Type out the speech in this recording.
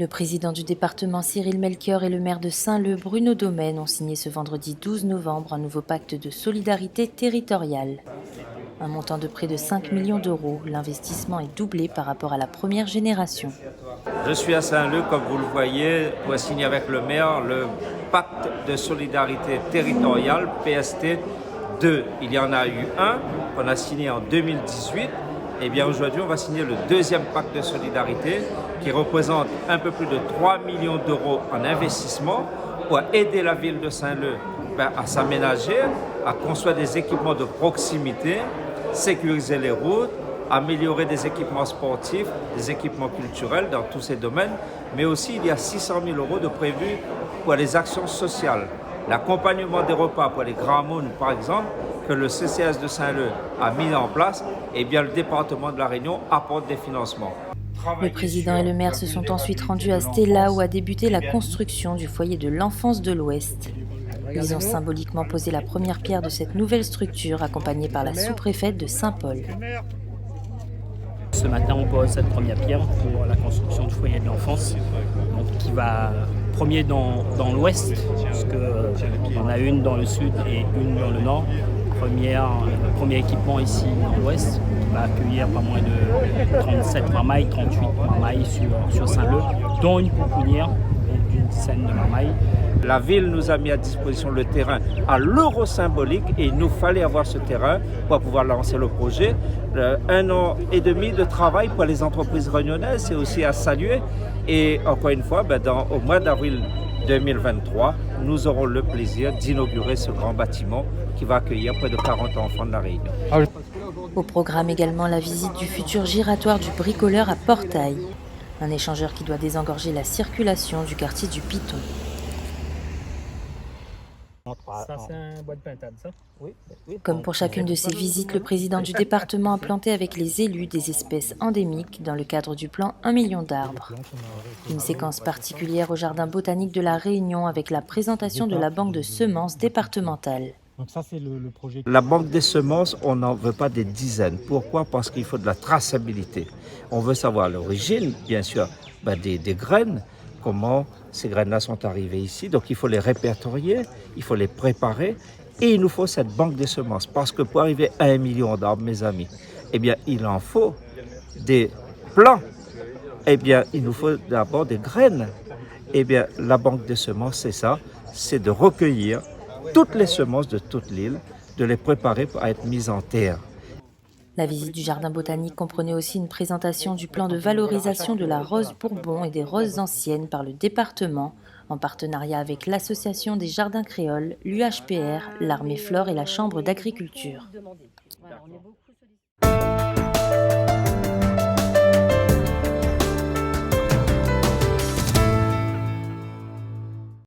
Le président du département Cyril Melchior et le maire de Saint-Leu Bruno Domaine ont signé ce vendredi 12 novembre un nouveau pacte de solidarité territoriale. Un montant de près de 5 millions d'euros, l'investissement est doublé par rapport à la première génération. Je suis à Saint-Leu, comme vous le voyez, pour signer avec le maire le pacte de solidarité territoriale, PST 2. Il y en a eu un qu'on a signé en 2018. Et bien aujourd'hui, on va signer le deuxième pacte de solidarité qui représente un peu plus de 3 millions d'euros en investissement pour aider la ville de Saint-Leu à s'aménager, à construire des équipements de proximité, sécuriser les routes, améliorer des équipements sportifs, des équipements culturels dans tous ces domaines, mais aussi il y a 600 000 euros de prévus pour les actions sociales. L'accompagnement des repas pour les grands mômes, par exemple, que le CCS de Saint-Leu a mis en place, eh bien le département de La Réunion apporte des financements. Le président et le maire se sont ensuite rendus à Stella où a débuté la construction du foyer de l'enfance de l'Ouest. Ils ont symboliquement posé la première pierre de cette nouvelle structure accompagnée par la sous-préfète de Saint-Paul. Ce matin, on pose cette première pierre pour la construction du foyer de l'enfance, qui va premier dans l'ouest, parce qu'on a une dans le sud et une dans le nord. Premier équipement ici dans l'ouest, qui va accueillir pas moins de 37 marmailles, 38 marmailles sur Saint-Leu, dont une pouponnière d'une dizaine de marmailles. La ville nous a mis à disposition le terrain à l'euro symbolique et il nous fallait avoir ce terrain pour pouvoir lancer le projet. 1 an et demi de travail pour les entreprises réunionnaises, c'est aussi à saluer. Et encore une fois, au mois d'avril 2023, nous aurons le plaisir d'inaugurer ce grand bâtiment qui va accueillir près de 40 enfants de la Réunion. Au programme également la visite du futur giratoire du bricoleur à Portail, un échangeur qui doit désengorger la circulation du quartier du Piton. Ça, c'est un bois de pintade, ça? Oui. Comme pour chacune de ces visites, le président du département a planté avec les élus des espèces endémiques dans le cadre du plan 1 million d'arbres. Une séquence particulière au jardin botanique de la Réunion avec la présentation de la banque de semences départementale. Donc ça, c'est le projet. La banque des semences, on n'en veut pas des dizaines. Pourquoi? Parce qu'il faut de la traçabilité. On veut savoir l'origine, bien sûr, des graines, comment ces graines-là sont arrivées ici. Donc il faut les répertorier, il faut les préparer et il nous faut cette banque des semences. Parce que pour arriver à 1 million d'arbres, mes amis, eh bien il en faut des plants. Eh bien il nous faut d'abord des graines. Eh bien la banque des semences, c'est ça, c'est de recueillir toutes les semences de toute l'île, de les préparer pour être mises en terre. La visite du jardin botanique comprenait aussi une présentation du plan de valorisation de la rose Bourbon et des roses anciennes par le département, en partenariat avec l'Association des jardins créoles, l'UHPR, l'Armée Flore et la Chambre d'agriculture.